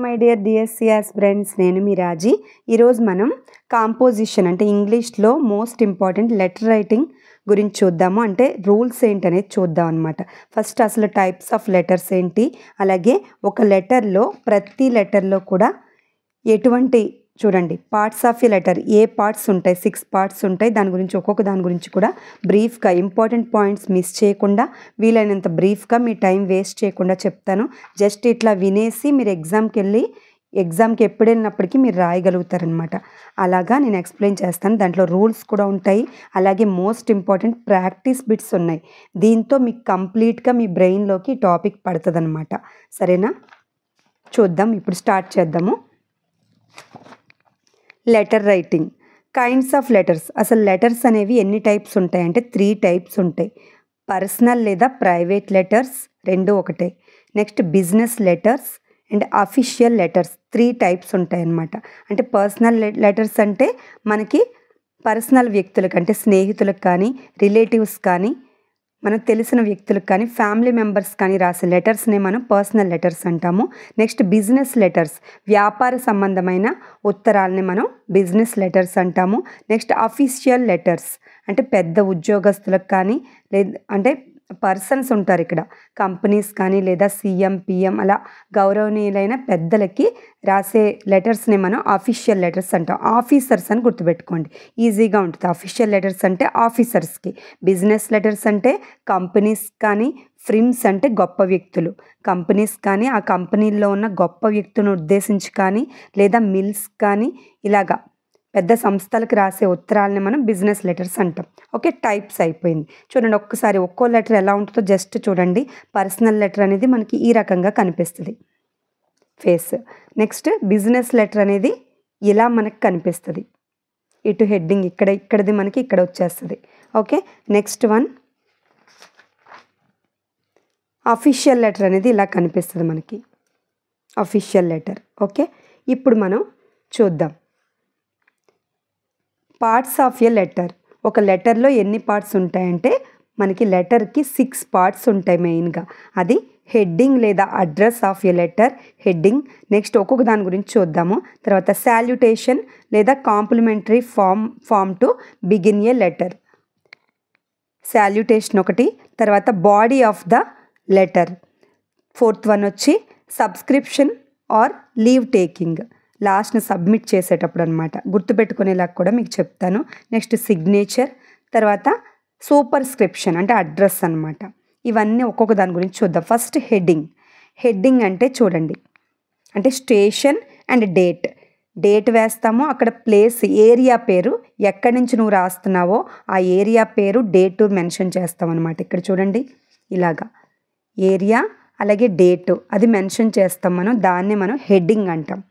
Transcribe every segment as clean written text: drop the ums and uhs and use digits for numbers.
My dear DSC aspirants, నేను మీ రాజీ. ఈరోజు మనం కాంపోజిషన్ అంటే ఇంగ్లీష్లో మోస్ట్ ఇంపార్టెంట్ లెటర్ రైటింగ్ గురించి చూద్దాము. అంటే రూల్స్ ఏంటి అనేది చూద్దాం అనమాట. ఫస్ట్ అసలు టైప్స్ ఆఫ్ లెటర్స్ ఏంటి, అలాగే ఒక లెటర్లో ప్రతి లెటర్లో కూడా ఎటువంటి చూడండి parts of a letter A parts ఉంటాయి, 6 పార్ట్స్ ఉంటాయి. దాని గురించి ఒక్కొక్క దాని గురించి కూడా బ్రీఫ్గా ఇంపార్టెంట్ పాయింట్స్ మిస్ చేయకుండా వీలైనంత బ్రీఫ్గా మీ టైం వేస్ట్ చేయకుండా చెప్తాను. జస్ట్ ఇట్లా వినేసి మీరు ఎగ్జామ్కి ఎప్పుడు వెళ్ళినప్పటికీ మీరు రాయగలుగుతారనమాట. అలాగా నేను ఎక్స్ప్లెయిన్ చేస్తాను. దాంట్లో రూల్స్ కూడా ఉంటాయి, అలాగే మోస్ట్ ఇంపార్టెంట్ ప్రాక్టీస్ బిట్స్ ఉన్నాయి. దీంతో మీకు కంప్లీట్గా మీ బ్రెయిన్లోకి టాపిక్ పడుతుంది అనమాట. సరేనా, చూద్దాం. ఇప్పుడు స్టార్ట్ చేద్దాము. Letter writing, kinds of letters. అసలు లెటర్స్ అనేవి ఎన్ని టైప్స్ ఉంటాయి అంటే 3 టైప్స్ ఉంటాయి. పర్సనల్ లేదా ప్రైవేట్ లెటర్స్, రెండు ఒకటే. Next business letters and official letters, 3 types ఉంటాయి అన్నమాట. అంటే పర్సనల్ లెటర్స్ అంటే మనకి పర్సనల్ వ్యక్తులకు అంటే స్నేహితులకు కానీ, రిలేటివ్స్ కానీ, మనకు తెలిసిన వ్యక్తులకు కానీ, ఫ్యామిలీ మెంబర్స్ కానీ రాసే లెటర్స్ని మనం పర్సనల్ లెటర్స్ అంటాము. నెక్స్ట్ బిజినెస్ లెటర్స్, వ్యాపార సంబంధమైన ఉత్తరాలని మనం బిజినెస్ లెటర్స్ అంటాము. నెక్స్ట్ అఫీషియల్ లెటర్స్ అంటే పెద్ద ఉద్యోగస్తులకు కానీ అంటే పర్సన్స్ ఉంటారు ఇక్కడ, కంపెనీస్ కానీ లేదా సీఎం పిఎం అలా గౌరవనీయులైన పెద్దలకి రాసే లెటర్స్ని మనం అఫీషియల్ లెటర్స్ అంటాం. ఆఫీసర్స్ అని గుర్తుపెట్టుకోండి, ఈజీగా ఉంటుంది. అఫీషియల్ లెటర్స్ అంటే ఆఫీసర్స్కి. బిజినెస్ లెటర్స్ అంటే కంపెనీస్ కానీ, ఫ్రిమ్స్ అంటే గొప్ప వ్యక్తులు, కంపెనీస్ కానీ ఆ కంపెనీల్లో ఉన్న గొప్ప వ్యక్తులను ఉద్దేశించి కానీ లేదా మిల్స్ కానీ ఇలాగా పెద్ద సంస్థలకు రాసే ఉత్తరాలని మనం బిజినెస్ లెటర్స్ అంటాం. ఓకే, టైప్స్ అయిపోయింది. చూడండి ఒక్కసారి ఒక్కో లెటర్ ఎలా ఉంటుందో జస్ట్ చూడండి. పర్సనల్ లెటర్ అనేది మనకి ఈ రకంగా కనిపిస్తుంది ఫేస్. నెక్స్ట్ బిజినెస్ లెటర్ అనేది ఇలా మనకు కనిపిస్తుంది, ఇటు హెడ్డింగ్ ఇక్కడది మనకి ఇక్కడ వచ్చేస్తుంది. Okay, next one official letter అనేది ఇలా కనిపిస్తుంది మనకి, అఫీషియల్ లెటర్. ఓకే, ఇప్పుడు మనం చూద్దాం పార్ట్స్ ఆఫ్ ఎ లెటర్. ఒక లెటర్లో ఎన్ని పార్ట్స్ ఉంటాయంటే మనకి లెటర్కి 6 పార్ట్స్ ఉంటాయి మెయిన్గా. అది హెడ్డింగ్ లేదా address of a letter, heading. Next ఒక్కొక్క దాని గురించి చూద్దాము. తర్వాత సాల్యుటేషన్ లేదా complimentary form to begin a letter, salutation ఒకటి. తర్వాత body of the letter, 4th one వచ్చి సబ్స్క్రిప్షన్ ఆర్ లీవ్ టేకింగ్, లాస్ట్ని సబ్మిట్ చేసేటప్పుడు అనమాట. గుర్తుపెట్టుకునేలాగా కూడా మీకు చెప్తాను. నెక్స్ట్ సిగ్నేచర్, తర్వాత సూపర్స్క్రిప్షన్ అంటే అడ్రస్ అనమాట. ఇవన్నీ ఒక్కొక్క దాని గురించి చూద్దాం. First heading. హెడ్డింగ్ అంటే చూడండి, అంటే స్టేషన్ అండ్ డేట్ వేస్తాము, అక్కడ ప్లేస్ ఏరియా పేరు, ఎక్కడి నుంచి నువ్వు రాస్తున్నావో ఆ ఏరియా పేరు డేటు మెన్షన్ చేస్తాం అనమాట. ఇక్కడ చూడండి ఇలాగా ఏరియా అలాగే డేటు అది మెన్షన్ చేస్తాం మనం, దాన్ని మనం హెడ్డింగ్ అంటాం.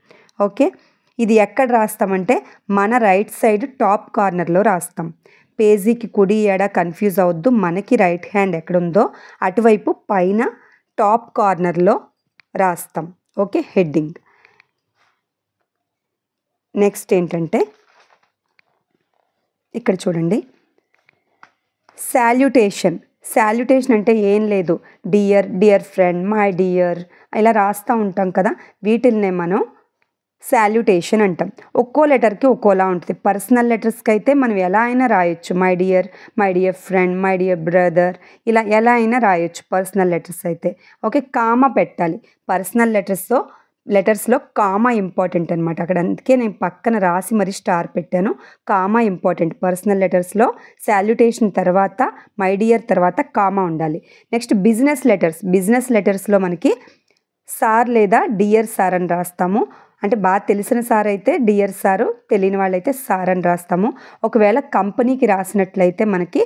ఓకే, ఇది ఎక్కడ రాస్తామంటే మన రైట్ సైడ్ టాప్ కార్నర్లో రాస్తాం. పేజీకి కుడి ఎడ కన్ఫ్యూజ్ అవద్దు, మనకి రైట్ హ్యాండ్ ఎక్కడుందో అటువైపు పైన టాప్ కార్నర్లో రాస్తాం. Okay, heading. నెక్స్ట్ ఏంటంటే ఇక్కడ చూడండి సాల్యుటేషన్ అంటే ఏం లేదు, డియర్ ఫ్రెండ్, మై డియర్ ఇలా రాస్తూ ఉంటాం కదా, వీటిల్నే మనం సాల్యుటేషన్ అంటాం. ఒక్కో లెటర్కి ఒక్కోలా ఉంటుంది. పర్సనల్ లెటర్స్కి అయితే మనం ఎలా అయినా రాయొచ్చు, my dear friend, my dear brother ఇలా ఎలా అయినా రాయొచ్చు పర్సనల్ లెటర్స్ అయితే. ఓకే, కామా పెట్టాలి పర్సనల్ లెటర్స్లో కామా ఇంపార్టెంట్ అనమాట. అక్కడ అందుకే నేను పక్కన రాసి మరి స్టార్ పెట్టాను. కామా ఇంపార్టెంట్ పర్సనల్ లెటర్స్లో. సాల్యుటేషన్ తర్వాత మై డియర్ తర్వాత కామా ఉండాలి. నెక్స్ట్ బిజినెస్ లెటర్స్లో మనకి సార్ లేదా డియర్ సార్ అని రాస్తాము. అంటే బాగా తెలిసిన సార్ అయితే డియర్ సారు, తెలియని వాళ్ళైతే సార్ అని రాస్తాము. ఒకవేళ కంపెనీకి రాసినట్లయితే మనకి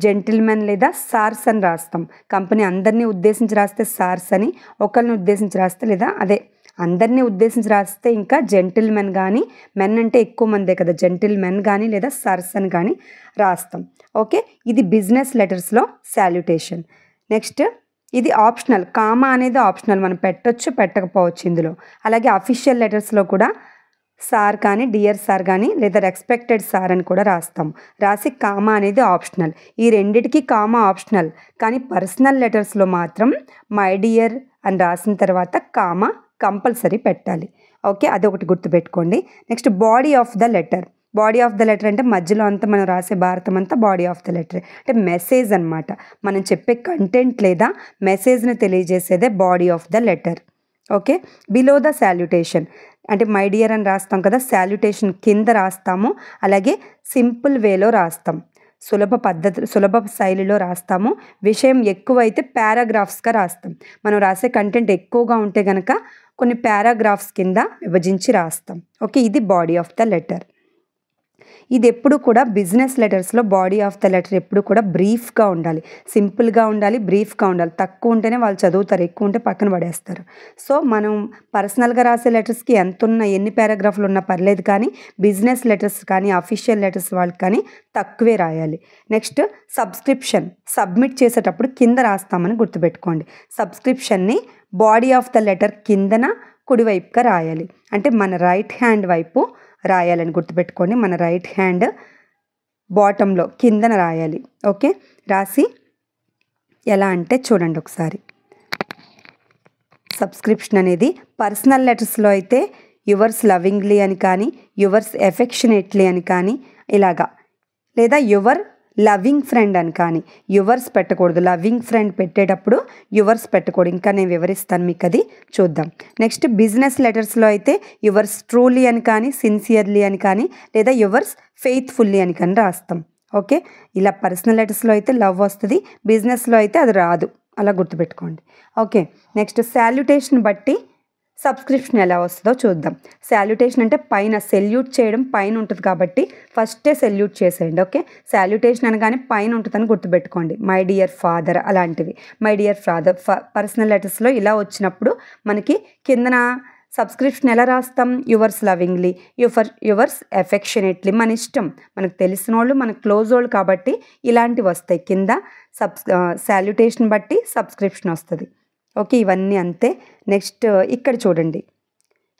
జెంటిల్మెన్ లేదా సార్స్ అని రాస్తాం. కంపెనీ అందరినీ ఉద్దేశించి రాస్తే సార్స్ అని, ఒకరిని ఉద్దేశించి రాస్తే లేదా అందరినీ ఉద్దేశించి రాస్తే ఇంకా జెంటిల్మెన్ కానీ, మెన్ అంటే ఎక్కువ మందే కదా, జెంటిల్మెన్ కానీ లేదా సార్స్ అని కానీ రాస్తాం. ఓకే, ఇది బిజినెస్ లెటర్స్లో సాల్యుటేషన్. నెక్స్ట్ ఇది ఆప్షనల్, కామా అనేది ఆప్షనల్, మనం పెట్టొచ్చు పెట్టకపోవచ్చు ఇందులో. అలాగే అఫీషియల్ లెటర్స్లో కూడా సార్ కానీ డియర్ సార్ కానీ లేదా రెస్పెక్టెడ్ సార్ అని కూడా రాసి కామా అనేది ఆప్షనల్. ఈ రెండిటికి కామా ఆప్షనల్, కానీ పర్సనల్ లెటర్స్లో మాత్రం మై డియర్ అని రాసిన తర్వాత కామా కంపల్సరీ పెట్టాలి. ఓకే, అదొకటి గుర్తుపెట్టుకోండి. Next body of the letter. Body of the letter అంటే మధ్యలో అంతా మనం రాసే భారతం అంతా బాడీ ఆఫ్ ద లెటర్ అంటే మెసేజ్ అనమాట. మనం చెప్పే కంటెంట్ లేదా మెసేజ్ని తెలియజేసేదే body of the letter. Okay, below the salutation అంటే మై డియర్ అని రాస్తాం కదా, సాల్యుటేషన్ కింద రాస్తాము. అలాగే సింపుల్ వేలో రాస్తాం, సులభ శైలిలో రాస్తాము. విషయం ఎక్కువైతే పారాగ్రాఫ్స్గా రాస్తాం. మనం రాసే కంటెంట్ ఎక్కువగా ఉంటే కనుక కొన్ని పారాగ్రాఫ్స్ కింద విభజించి రాస్తాం. ఓకే, ఇది బాడీ ఆఫ్ ద లెటర్. ఇది ఎప్పుడు కూడా బిజినెస్ లెటర్స్లో బాడీ ఆఫ్ ద లెటర్ ఎప్పుడు కూడా బ్రీఫ్గా ఉండాలి, సింపుల్గా ఉండాలి, బ్రీఫ్గా ఉండాలి. తక్కువ ఉంటేనే వాళ్ళు చదువుతారు, ఎక్కువ ఉంటే పక్కన పడేస్తారు. సో మనం పర్సనల్గా రాసే లెటర్స్కి ఎన్ని పారాగ్రాఫ్లు ఉన్నా పర్లేదు, కానీ బిజినెస్ లెటర్స్ కానీ అఫీషియల్ లెటర్స్ వాళ్ళకి కానీ తక్కువే రాయాలి. నెక్స్ట్ సబ్స్క్రిప్షన్ సబ్మిట్ చేసేటప్పుడు కింద రాస్తామని గుర్తుపెట్టుకోండి. సబ్స్క్రిప్షన్ని బాడీ ఆఫ్ ద లెటర్ కిందన కుడివైపుగా రాయాలి, అంటే మన రైట్ హ్యాండ్ వైపు రాయాలని గుర్తుపెట్టుకోండి. మన రైట్ హ్యాండ్ బాటంలో కిందన రాయాలి. ఓకే, రాసి ఎలా అంటే చూడండి ఒకసారి. సబ్స్క్రిప్షన్ అనేది పర్సనల్ లెటర్స్లో అయితే యువర్స్ లవింగ్లీ అని కానీ, యువర్స్ ఎఫెక్షనేట్లీ అని కానీ ఇలాగా, లేదా యువర్ లవింగ్ ఫ్రెండ్ అని కానీ. యువర్స్ పెట్టకూడదు, లవింగ్ ఫ్రెండ్ పెట్టేటప్పుడు యువర్స్ పెట్టకూడదు. ఇంకా నేను వివరిస్తాను మీకు, అది చూద్దాం. నెక్స్ట్ బిజినెస్ లెటర్స్లో అయితే యువర్స్ ట్రూలీ అని కానీ, సిన్సియర్లీ అని కానీ, లేదా యువర్స్ ఫెయిత్ఫుల్లీ అని కానీ రాస్తాం. ఓకే, ఇలా పర్సనల్ లెటర్స్లో అయితే లవ్ వస్తుంది, బిజినెస్లో అయితే అది రాదు, అలా గుర్తుపెట్టుకోండి. ఓకే, నెక్స్ట్ సాల్యుటేషన్ బట్టి సబ్స్క్రిప్షన్ ఎలా వస్తుందో చూద్దాం. సాల్యుటేషన్ అంటే పైన సెల్యూట్ చేయడం పైన ఉంటుంది కాబట్టి ఫస్టే సెల్యూట్ చేసేయండి. ఓకే, సాల్యుటేషన్ అనగానే పైన ఉంటుందని గుర్తుపెట్టుకోండి. మై డియర్ ఫాదర్ అలాంటివి. మై డియర్ ఫాదర్ పర్సనల్ లెటర్స్లో ఇలా వచ్చినప్పుడు మనకి కిందన సబ్స్క్రిప్షన్ ఎలా రాస్తాం? Yours lovingly, yours affectionately. మన ఇష్టం, మనకు తెలిసిన వాళ్ళు, మనకు క్లోజ్ వాళ్ళు కాబట్టి ఇలాంటివి వస్తాయి కింద. సాల్యుటేషన్ బట్టి సబ్స్క్రిప్షన్ వస్తుంది. ఓకే, ఇవన్నీ అంతే. నెక్స్ట్ ఇక్కడ చూడండి,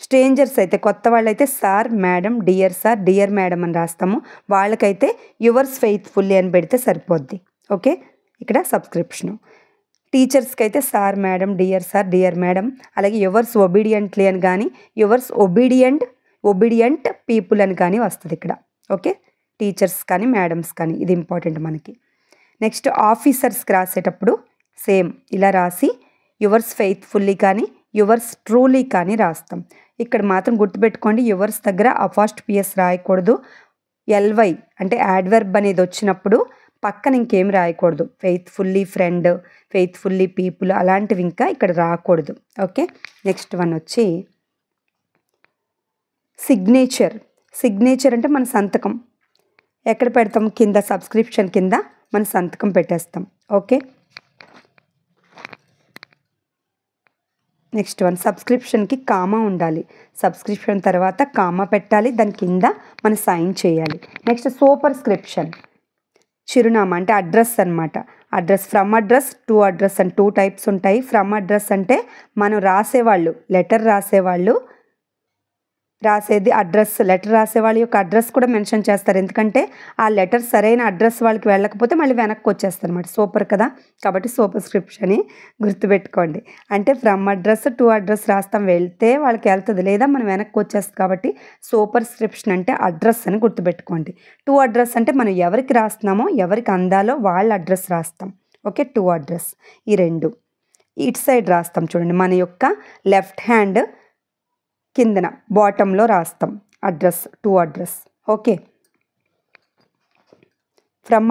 స్ట్రేంజర్స్ అయితే కొత్త వాళ్ళైతే sir, madam, dear sir, dear madam అని రాస్తాము. వాళ్ళకైతే యువర్స్ ఫెయిత్ఫుల్లీ అని పెడితే సరిపోద్ది. ఓకే, ఇక్కడ సబ్స్క్రిప్షను. టీచర్స్కి అయితే sir, madam, dear sir, dear madam. అలాగే యువర్స్ ఒబీడియంట్లీ అని కానీ, యువర్స్ ఒబీడియంట్ పీపుల్ అని కానీ వస్తుంది ఇక్కడ. ఓకే, టీచర్స్ కానీ మేడమ్స్ కానీ, ఇది ఇంపార్టెంట్ మనకి. నెక్స్ట్ ఆఫీసర్స్కి రాసేటప్పుడు సేమ్ ఇలా రాసి యువర్స్ ఫెయిత్ఫుల్లీ కానీ, యువర్స్ ట్రూలీ కానీ రాస్తాం. ఇక్కడ మాత్రం గుర్తుపెట్టుకోండి, యువర్స్ దగ్గర అపాస్ట్రోఫీ రాయకూడదు. ఎల్వై అంటే యాడ్వర్బ్ అనేది వచ్చినప్పుడు పక్కన ఇంకేం రాయకూడదు. ఫెయిత్ఫుల్లీ ఫ్రెండ్, ఫెయిత్ఫుల్లీ పీపుల్ అలాంటివి ఇంకా ఇక్కడ రాకూడదు. ఓకే, నెక్స్ట్ వన్ వచ్చి సిగ్నేచర్. సిగ్నేచర్ అంటే మన సంతకం ఎక్కడ పెడతాం? కింద సబ్స్క్రిప్షన్ కింద మన సంతకం పెట్టేస్తాం. ఓకే, నెక్స్ట్ వన్ సబ్స్క్రిప్షన్కి కామా ఉండాలి. సబ్స్క్రిప్షన్ తర్వాత కామా పెట్టాలి, దాని కింద మనం సైన్ చేయాలి. నెక్స్ట్ సూపర్స్క్రిప్షన్, చిరునామా అంటే అడ్రస్ అనమాట. Address, from address, to address అని 2 టైప్స్ ఉంటాయి. ఫ్రమ్ అడ్రస్ అంటే మనం రాసేవాళ్ళు, లెటర్ రాసేవాళ్ళు రాసేది అడ్రస్. లెటర్ రాసే వాళ్ళ యొక్క అడ్రస్ కూడా మెన్షన్ చేస్తారు, ఎందుకంటే ఆ లెటర్ సరైన అడ్రస్ వాళ్ళకి వెళ్ళకపోతే మళ్ళీ వెనక్కి వచ్చేస్తారు అనమాట. సూపర్ కదా, కాబట్టి సూపర్స్క్రిప్షన్ అని గుర్తుపెట్టుకోండి. అంటే ఫ్రమ్ అడ్రస్, టు అడ్రస్ రాస్తాం, వెళ్తే వాళ్ళకి వెళ్తుంది, లేదా మనం వెనక్కి వచ్చేస్తుంది. కాబట్టి సూపర్స్క్రిప్షన్ అంటే అడ్రస్ అని గుర్తుపెట్టుకోండి. టు అడ్రస్ అంటే మనం ఎవరికి రాస్తున్నామో, ఎవరికి అందాలో వాళ్ళ అడ్రస్ రాస్తాం. Okay, to address. ఈ రెండు ఇటు సైడ్ రాస్తాం చూడండి, మన యొక్క లెఫ్ట్ హ్యాండ్ కిందన బాటంలో రాస్తాం address, to address. Okay, from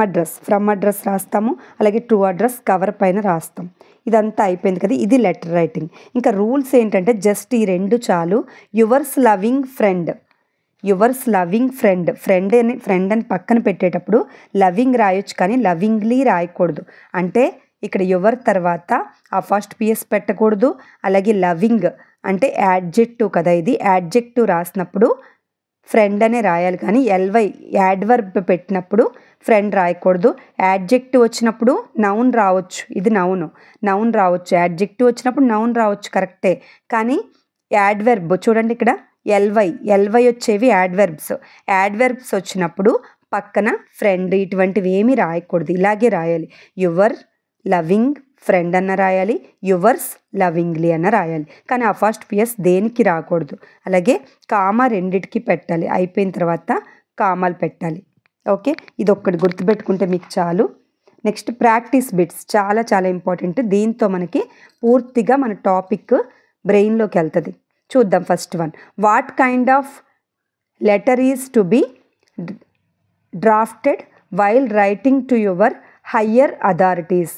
address రాస్తాము, అలాగే టు అడ్రస్ కవర్ పైన రాస్తాం. ఇదంతా అయిపోయింది కదా, ఇది లెటర్ రైటింగ్. ఇంకా రూల్స్ ఏంటంటే జస్ట్ ఈ 2 చాలు. యువర్స్ లవింగ్ ఫ్రెండ్, ఫ్రెండ్ అని పక్కన పెట్టేటప్పుడు లవింగ్ రాయొచ్చు, కానీ లవింగ్లీ రాయకూడదు. అంటే ఇక్కడ యువర్ తర్వాత ఆ ఫస్ట్ పిఎస్ పెట్టకూడదు. అలాగే లవింగ్ అంటే యాడ్జెక్టివ్ కదా, ఇది యాడ్జెక్టివ్ రాసినప్పుడు ఫ్రెండ్ అనే రాయాలి, కానీ ఎల్వై యాడ్వర్బ్ పెట్టినప్పుడు ఫ్రెండ్ రాయకూడదు. యాడ్జెక్టివ్ వచ్చినప్పుడు నౌన్ రావచ్చు, ఇది నౌన్ రావచ్చు. యాడ్జెక్టివ్ వచ్చినప్పుడు నౌన్ రావచ్చు, కరెక్టే. కానీ యాడ్వర్బ్ చూడండి ఇక్కడ ఎల్వై వచ్చేవి యాడ్వర్బ్స్ వచ్చినప్పుడు పక్కన ఫ్రెండ్ ఇటువంటివి ఏమీ రాయకూడదు, ఇలాగే రాయాలి. యువర్ లవింగ్ ఫ్రెండ్ అన్న రాయాలి, యువర్స్ లవింగ్లీ అన్న రాయాలి. కానీ అపాస్ట్రోఫియస్ దేనికి రాకూడదు. అలాగే కామా రెండిటికి పెట్టాలి, అయిపోయిన తర్వాత కామాలు పెట్టాలి. ఓకే, ఇది ఒక్కటి గుర్తుపెట్టుకుంటే మీకు చాలు. నెక్స్ట్ ప్రాక్టీస్ బిట్స్ చాలా చాలా ఇంపార్టెంట్. దీంతో మనకి పూర్తిగా మన టాపిక్ బ్రెయిన్లోకి వెళ్తుంది. చూద్దాం first one. What kind of letter is to be drafted while writing to your higher authorities.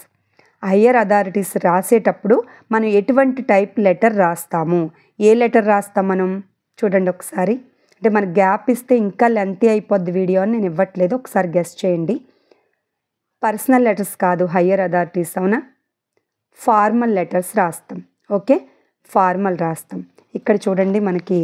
Higher authorities రాసేటప్పుడు మనం ఎటువంటి టైప్ లెటర్ రాస్తాము? ఏ లెటర్ రాస్తాం మనం? చూడండి ఒకసారి. అంటే మనకు గ్యాప్ ఇస్తే ఇంకా లెంతీ అయిపోద్ది వీడియో అని నేను ఇవ్వట్లేదు, ఒకసారి గెస్ట్ చేయండి. పర్సనల్ లెటర్స్ కాదు, హయ్యర్ అథారిటీస్. అవునా? ఫార్మల్ లెటర్స్ రాస్తాం. ఓకే, ఫార్మల్ రాస్తాం. ఇక్కడ చూడండి, మనకి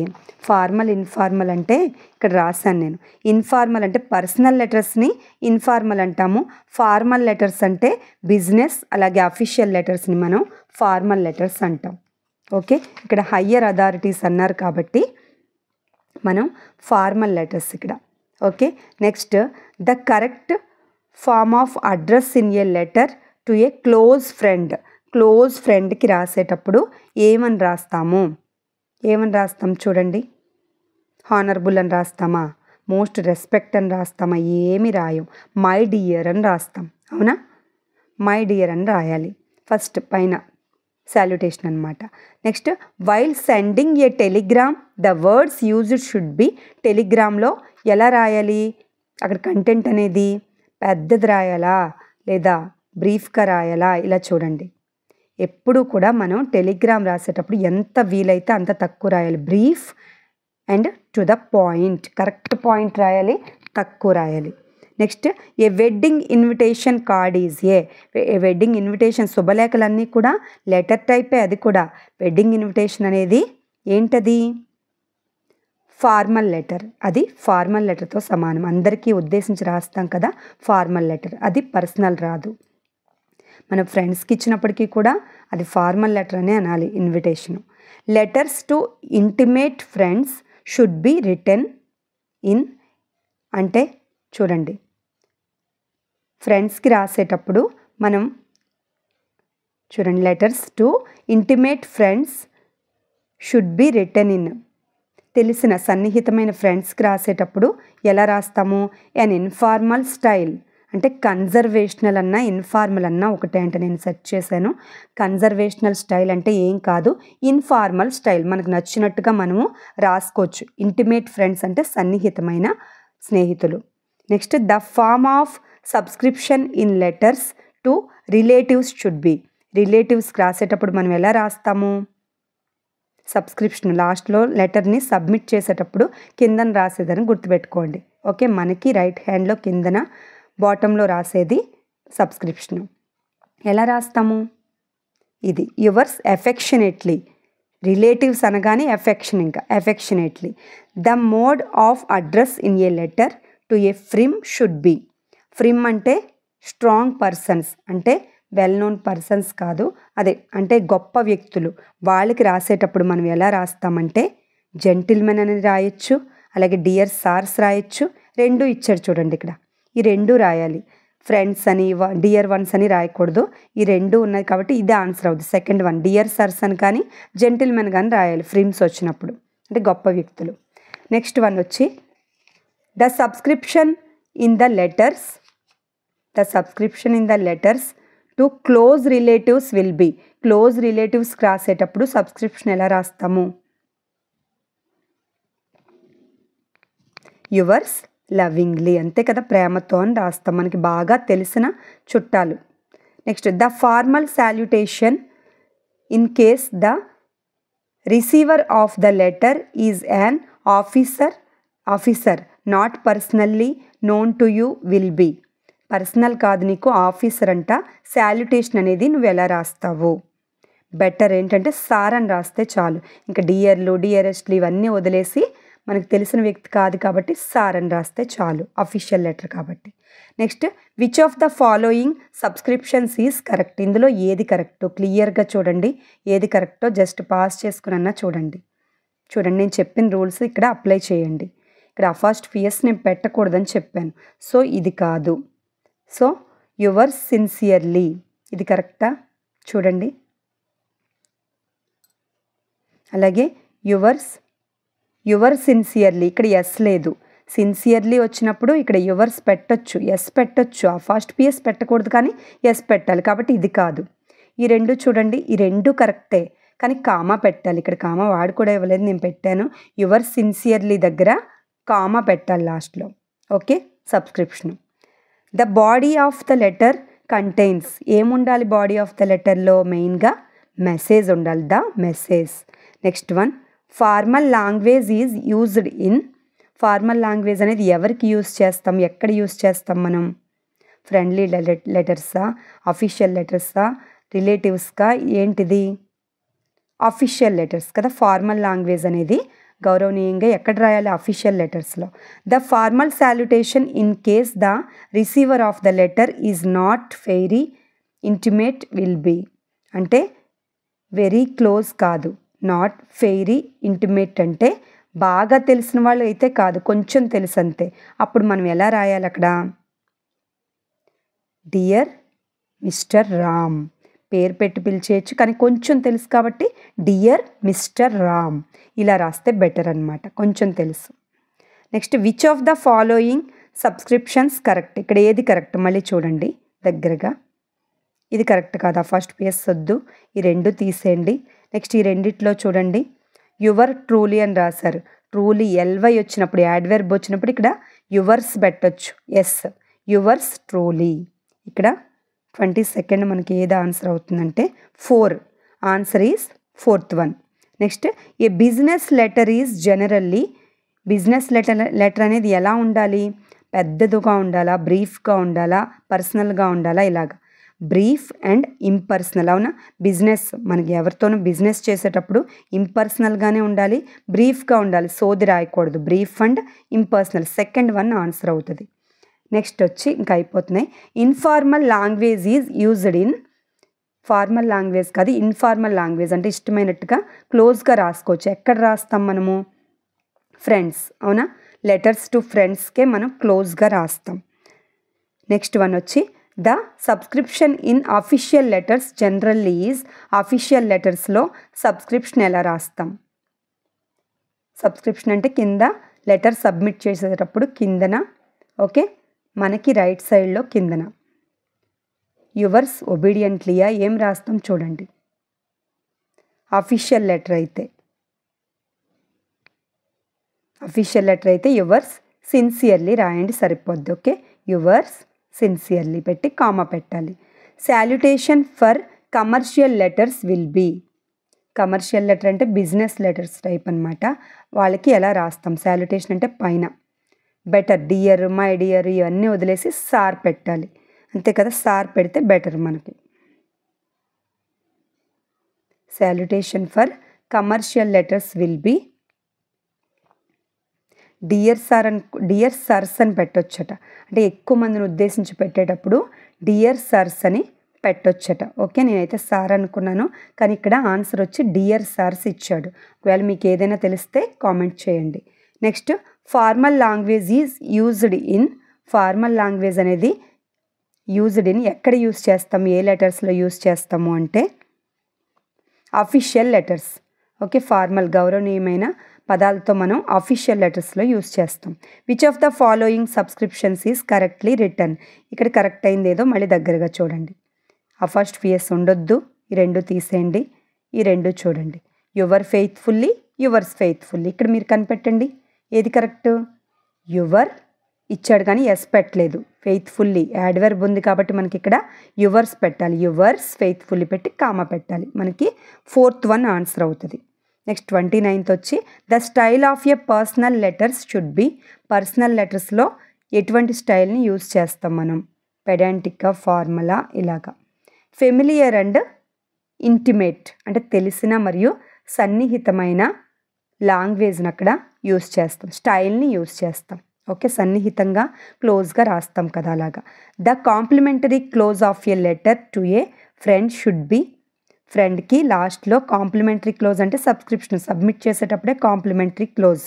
ఫార్మల్ ఇన్ఫార్మల్ అంటే ఇక్కడ రాశాను నేను. ఇన్ఫార్మల్ అంటే పర్సనల్ లెటర్స్ని ఇన్ఫార్మల్ అంటాము. ఫార్మల్ లెటర్స్ అంటే బిజినెస్ అలాగే అఫీషియల్ లెటర్స్ని మనం ఫార్మల్ లెటర్స్ అంటాం. ఓకే, ఇక్కడ హయ్యర్ అథారిటీస్ అన్నారు కాబట్టి మనం ఫార్మల్ లెటర్స్ ఇక్కడ. Okay, next the correct form of address in a letter to a close friend. Close ఫ్రెండ్కి రాసేటప్పుడు ఏమని రాస్తాము? ఏమని రాస్తాం చూడండి. హానరబుల్ అని రాస్తామా? మోస్ట్ రెస్పెక్ట్ అని రాస్తామా? ఏమి రాయం. మై డియర్ అని రాస్తాం. అవునా? మై డియర్ అని రాయాలి ఫస్ట్ పైన సాల్యుటేషన్ అనమాట. Next while sending A Telegram the words used should be. టెలిగ్రామ్లో ఎలా రాయాలి? అక్కడ కంటెంట్ అనేది పెద్దది రాయాలా లేదా బ్రీఫ్గా రాయాలా? ఇలా చూడండి. ఎప్పుడు కూడా మనం టెలిగ్రామ్ రాసేటప్పుడు ఎంత వీలైతే అంత తక్కువ రాయాలి. Brief and to the point, correct point రాయాలి, తక్కువ రాయాలి. Next a wedding invitation card is a wedding invitation. శుభలేఖలన్నీ కూడా లెటర్ టైపే. అది కూడా వెడ్డింగ్ ఇన్విటేషన్ అనేది ఏంటది? Formal letter. అది ఫార్మల్ లెటర్తో సమానం. అందరికీ ఉద్దేశించి రాస్తాం కదా ఫార్మల్ లెటర్, అది పర్సనల్ రాదు. మన ఫ్రెండ్స్కి ఇచ్చినప్పటికీ కూడా అది ఫార్మల్ లెటర్ అనే అనాలి invitation. Letters to intimate friends should be written in. అంటే చూడండి, ఫ్రెండ్స్కి రాసేటప్పుడు మనం చూడండి, letters to intimate friends should be written in. తెలిసిన సన్నిహితమైన ఫ్రెండ్స్కి రాసేటప్పుడు ఎలా రాస్తాము? అన్ ఇన్ఫార్మల్ స్టైల్. అంటే కన్జర్వేషనల్ అన్నా ఇన్ఫార్మల్ అన్నా ఒకటే అంటే నేను సెర్చ్ చేశాను. కన్జర్వేషనల్ స్టైల్ అంటే ఏం కాదు, ఇన్ఫార్మల్ స్టైల్. మనకు నచ్చినట్టుగా మనము రాసుకోవచ్చు. ఇంటిమేట్ ఫ్రెండ్స్ అంటే సన్నిహితమైన స్నేహితులు. Next the form of subscription in letters to relatives should be. రిలేటివ్స్కి రాసేటప్పుడు మనం ఎలా రాస్తాము? సబ్స్క్రిప్షన్ లాస్ట్లో లెటర్ని సబ్మిట్ చేసేటప్పుడు కిందన రాసేదని గుర్తుపెట్టుకోండి. ఓకే, మనకి రైట్ హ్యాండ్లో కిందన బాటంలో రాసేది సబ్స్క్రిప్షన్. ఎలా రాస్తాము? ఇది యువర్స్ ఎఫెక్షనేట్లీ. రిలేటివ్స్ అనగానే ఎఫెక్షన్, ఇంకా affectionately. The mode of address in a letter to a firm should be. Firm అంటే స్ట్రాంగ్ పర్సన్స్, అంటే వెల్ నోన్ పర్సన్స్ కాదు, అదే అంటే గొప్ప వ్యక్తులు. వాళ్ళకి రాసేటప్పుడు మనం ఎలా రాస్తామంటే జెంటిల్మెన్ అని రాయొచ్చు, అలాగే డియర్ సార్స్ రాయొచ్చు. రెండు ఇచ్చాడు చూడండి ఇక్కడ, ఈ రెండు రాయాలి. ఫ్రెండ్స్ అని డియర్ వన్స్ అని రాయకూడదు. ఈ రెండు ఉన్నాయి కాబట్టి ఇదే ఆన్సర్ అవుతుంది. సెకండ్ వన్ డియర్ సర్స్ అని కానీ జెంటిల్మెన్ కానీ రాయాలి ఫ్రిమ్స్ వచ్చినప్పుడు, అంటే గొప్ప వ్యక్తులు. నెక్స్ట్ వన్ వచ్చి the subscription in the letters. The subscription in the letters to close relatives will be. Close రిలేటివ్స్కి రాసేటప్పుడు సబ్స్క్రిప్షన్ ఎలా రాస్తాము? యువర్స్ లవింగ్లీ, అంతే కదా, ప్రేమతో అని రాస్తాం, మనకి బాగా తెలిసిన చుట్టాలు. Next the formal salutation in case the receiver of the letter is an officer not personally known to you will be. Personal కాదు, నీకు ఆఫీసర్ అంట. సాల్యుటేషన్ అనేది నువ్వు ఎలా రాస్తావు? బెటర్ ఏంటంటే సార్ అని రాస్తే చాలు. ఇంకా డియర్లు డియరెస్ట్లు ఇవన్నీ వదిలేసి మనకు తెలిసిన వ్యక్తి కాదు కాబట్టి సార్ అని రాస్తే చాలు, అఫీషియల్ లెటర్ కాబట్టి. Next which of the following subscriptions is correct. ఇందులో ఏది కరెక్టో క్లియర్గా చూడండి. ఏది కరెక్టో జస్ట్ పాస్ చేసుకున్నా చూడండి. నేను చెప్పిన రూల్స్ ఇక్కడ అప్లై చేయండి. ఇక్కడ అపాస్ట్రోఫియస్ నేను పెట్టకూడదని చెప్పాను, సో ఇది కాదు. సో యువర్స్ సిన్సియర్లీ ఇది కరెక్టా? చూడండి. అలాగే యువర్ సిన్సియర్లీ, ఇక్కడ ఎస్ లేదు. సిన్సియర్లీ వచ్చినప్పుడు ఇక్కడ యువర్స్ పెట్టొచ్చు, ఎస్ పెట్టొచ్చు. ఆ ఫస్ట్ పిఎస్ పెట్టకూడదు, కానీ ఎస్ పెట్టాలి. కాబట్టి ఇది కాదు. ఈ రెండు చూడండి, ఈ రెండు కరెక్టే, కానీ కామా పెట్టాలి. ఇక్కడ కామా వాడు కూడా ఇవ్వలేదు, నేను పెట్టాను. యువర్ సిన్సియర్లీ దగ్గర కామా పెట్టాలి లాస్ట్లో. Okay, subscription. The body of the letter contains, ఏముండాలి బాడీ ఆఫ్ ద లెటర్లో? మెయిన్గా మెసేజ్ ఉండాలి, the message. Next one, formal language is used in. Formal language అనేది ఎవరికి యూజ్ చేస్తాం, ఎక్కడ యూజ్ చేస్తాం మనం? ఫ్రెండ్లీ లెటర్సా, అఫీషియల్ లెటర్సా, రిలేటివ్స్కా, ఏంటిది? అఫీషియల్ లెటర్స్ కదా. ఫార్మల్ లాంగ్వేజ్ అనేది గౌరవనీయంగా ఎక్కడ రాయాలి? అఫీషియల్ లెటర్స్లో. The formal salutation in case the receiver of the letter is not very intimate will be. అంటే వెరీ క్లోజ్ కాదు, నాట్ వెరీ ఇంటిమేట్ అంటే బాగా తెలిసిన వాళ్ళు అయితే కాదు, కొంచెం తెలుసు అంతే. అప్పుడు మనం ఎలా రాయాలి అక్కడ? డియర్ మిస్టర్ రామ్, పేరు పెట్టి పిలిచేయచ్చు, కానీ కొంచెం తెలుసు కాబట్టి డియర్ మిస్టర్ రామ్ ఇలా రాస్తే బెటర్ అనమాట, కొంచెం తెలుసు. Next, which of the following subscriptions correct? ఇక్కడ ఏది కరెక్ట్ మళ్ళీ చూడండి దగ్గరగా. ఇది కరెక్ట్ కాదా? ఫస్ట్ పిఎస్ వద్దు, ఈ రెండు తీసేయండి. నెక్స్ట్, ఈ రెండిట్లో చూడండి, యువర్ ట్రూలీ అని రాశారు. ట్రూలీ ఎల్వై వచ్చినప్పుడు, యాడ్వర్బ్ వచ్చినప్పుడు ఇక్కడ యువర్స్ పెట్టొచ్చు, ఎస్. Yours truly. ఇక్కడ 22nd మనకి ఏది ఆన్సర్ అవుతుందంటే 4. Answer is 4th one. Next, A business letter is generally. Business letter అనేది ఎలా ఉండాలి? పెద్దదిగా ఉండాలా, బ్రీఫ్గా ఉండాలా, పర్సనల్గా ఉండాలా? ఇలాగా బ్రీఫ్ అండ్ ఇంపర్సనల్. అవునా? బిజినెస్ మనకి ఎవరితోనూ బిజినెస్ చేసేటప్పుడు ఇంపర్సనల్గానే ఉండాలి, బ్రీఫ్గా ఉండాలి, సోది రాయకూడదు. Brief and impersonal, second one answer అవుతుంది. నెక్స్ట్ వచ్చి ఇంకా అయిపోతున్నాయి. Informal language is used in. Formal language కాదు, ఇన్ఫార్మల్ లాంగ్వేజ్ అంటే ఇష్టమైనట్టుగా క్లోజ్గా రాసుకోవచ్చు. ఎక్కడ రాస్తాం మనము? ఫ్రెండ్స్. అవునా? లెటర్స్ టు ఫ్రెండ్స్కే మనం క్లోజ్గా రాస్తాం. నెక్స్ట్ వన్ వచ్చి the subscription in official letters generally is. Official లెటర్స్లో సబ్స్క్రిప్షన్ ఎలా రాస్తాం? సబ్స్క్రిప్షన్ అంటే కింద లెటర్ సబ్మిట్ చేసేటప్పుడు కిందన, ఓకే, మనకి రైట్ సైడ్లో కిందన యువర్స్ ఒబీడియంట్లీయా ఏం రాస్తాం చూడండి. అఫీషియల్ లెటర్ అయితే యువర్స్ సిన్సియర్లీ రాయండి, సరిపోద్ది. ఓకే, యువర్స్ సిన్సియర్లీ పెట్టి కామా పెట్టాలి. Salutation for commercial letters will be. Commercial letter అంటే బిజినెస్ లెటర్స్ టైప్ అనమాట. వాళ్ళకి ఎలా రాస్తాం? సాల్యుటేషన్ అంటే పైన బెటర్, డియర్, మై డియర్ ఇవన్నీ వదిలేసి సార్ పెట్టాలి, అంతే కదా. సార్ పెడితే బెటర్ మనకి. Salutation for commercial letters will be dear sir dear sirs అని పెట్టొచ్చట. అంటే ఎక్కువ మందిని ఉద్దేశించి పెట్టేటప్పుడు డియర్ సర్స్ అని పెట్టొచ్చట. ఓకే, నేనైతే సార్ అనుకున్నాను, కానీ ఇక్కడ ఆన్సర్ వచ్చి డియర్ సర్స్ ఇచ్చాడు. ఒకవేళ మీకు ఏదైనా తెలిస్తే కామెంట్ చేయండి. Next, formal language is used in. Formal language అనేది యూజ్డ్ ఇన్ ఎక్కడ యూజ్ చేస్తాం? ఏ లెటర్స్లో యూజ్ చేస్తాము అంటే అఫీషియల్ లెటర్స్. ఓకే, ఫార్మల్ గౌరవనీయమైన పదాలతో మనం అఫీషియల్ లెటర్స్లో యూజ్ చేస్తాం. Which of the following subscriptions is correctly return. ఇక్కడ కరెక్ట్ అయింది ఏదో మళ్ళీ దగ్గరగా చూడండి. ఆ ఫస్ట్ పిఎస్ ఉండొద్దు, ఈ రెండు తీసేయండి. ఈ రెండు చూడండి, యువర్ ఫెయిత్ఫుల్లీ, యువర్స్ ఫెయిత్ఫుల్లీ. ఇక్కడ మీరు కనిపెట్టండి ఏది కరెక్ట్. యువర్ ఇచ్చాడు కానీ ఎస్ పెట్టలేదు, ఫెయిత్ఫుల్లీ యాడ్వర్బ్ ఉంది కాబట్టి మనకి ఇక్కడ యువర్స్ పెట్టాలి. యువర్స్ ఫెయిత్ఫుల్లీ పెట్టి కామా పెట్టాలి, మనకి 4th వన్ ఆన్సర్ అవుతుంది. నెక్స్ట్ 29th వచ్చి the style of a personal letters should be. Personal లెటర్స్లో ఎటువంటి స్టైల్ని యూజ్ చేస్తాం మనం? పెడాంటిక్గా, ఫార్మలా, ఇలాగా. ఫెమిలియర్ అండ్ ఇంటిమేట్ అంటే తెలిసిన మరియు సన్నిహితమైన లాంగ్వేజ్ని అక్కడ యూజ్ చేస్తాం, స్టైల్ని యూజ్ చేస్తాం. ఓకే, సన్నిహితంగా క్లోజ్గా రాస్తాం కదా అలాగా. The complementary close of a letter to A friend should be. ఫ్రెండ్కి లాస్ట్లో కాంప్లిమెంటరీ క్లోజ్ అంటే సబ్స్క్రిప్షన్ సబ్మిట్ చేసేటప్పుడే కాంప్లిమెంటరీ క్లోజ్.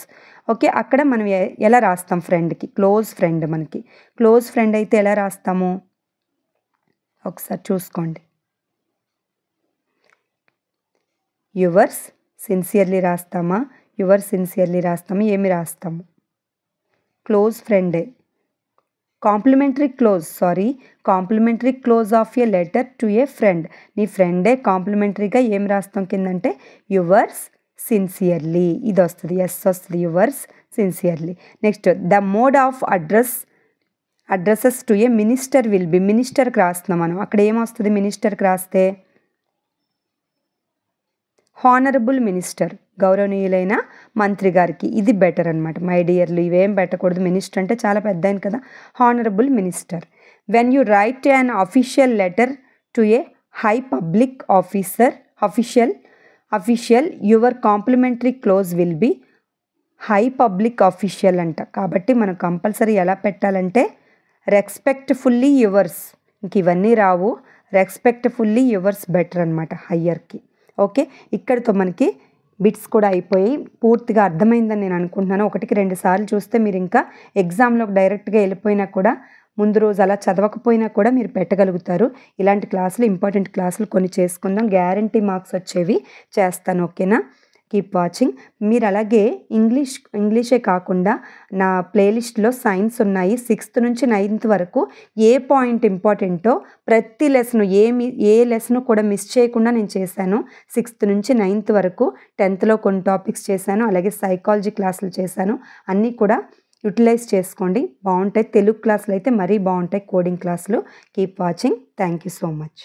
ఓకే, అక్కడ మనం ఎలా రాస్తాం? ఫ్రెండ్కి క్లోజ్ ఫ్రెండ్. మనకి క్లోజ్ ఫ్రెండ్ అయితే ఎలా రాస్తాము ఒకసారి చూసుకోండి. యువర్స్ సిన్సియర్లీ రాస్తామా, యువర్స్ సిన్సియర్లీ రాస్తామా, ఏమి రాస్తాము? క్లోజ్ ఫ్రెండే. Complementary close of A letter to A friend. నీ ఫ్రెండే కాంప్లిమెంటరీగా ఏం రాస్తాం కిందంటే యువర్స్ సిన్సియర్లీ, ఇది వస్తుంది, ఎస్ వస్తుంది, yours sincerely. Next the mode of addresses to a minister will be. మినిస్టర్కి రాస్తున్నాం మనం, అక్కడ ఏమొస్తుంది మినిస్టర్కి రాస్తే? హానరబుల్ మినిస్టర్, గౌరవనీయులైన మంత్రి గారికి. ఇది బెటర్ అనమాట. మై డియర్లు ఇవేం పెట్టకూడదు, మినిస్టర్ అంటే చాలా పెద్ద ఆయన కదా. Honourable minister. When you write an official letter to A high public official your complementary close will be high public official అంట. కాబట్టి మనం కంపల్సరీ ఎలా పెట్టాలంటే రెస్పెక్ట్ఫుల్లీ యువర్స్. ఇంక ఇవన్నీ రావు, రెస్పెక్ట్ఫుల్లీ యువర్స్ బెటర్ అనమాట హయ్యర్కి. ఓకే, ఇక్కడితో మనకి బిట్స్ కూడా అయిపోయి పూర్తిగా అర్థమైందని నేను అనుకుంటున్నాను. 1-2 సార్లు చూస్తే మీరు ఇంకా ఎగ్జామ్లోకి డైరెక్ట్గా వెళ్ళిపోయినా కూడా, ముందు రోజు అలా చదవకపోయినా కూడా మీరు పెట్టగలుగుతారు. ఇలాంటి క్లాసులు, ఇంపార్టెంట్ క్లాసులు కొన్ని చేసుకుందాం, గ్యారంటీ మార్క్స్ వచ్చేవి చేస్తాను. ఓకేనా? Keep watching. మీరు అలాగే ఇంగ్లీషే కాకుండా నా ప్లేలిస్ట్లో సైన్స్ ఉన్నాయి. 6th నుంచి 9th వరకు ఏ పాయింట్ ఇంపార్టెంటో ప్రతి లెసన్, ఏ లెసన్ కూడా మిస్ చేయకుండా నేను చేశాను. 6th నుంచి 9th వరకు. 10thలో కొన్ని టాపిక్స్ చేశాను, అలాగే సైకాలజీ క్లాసులు చేశాను. అన్నీ కూడా యూటిలైజ్ చేసుకోండి, బాగుంటాయి. తెలుగు క్లాసులు అయితే మరీ బాగుంటాయి, కోడింగ్ క్లాసులు. Keep watching. Thank you so much.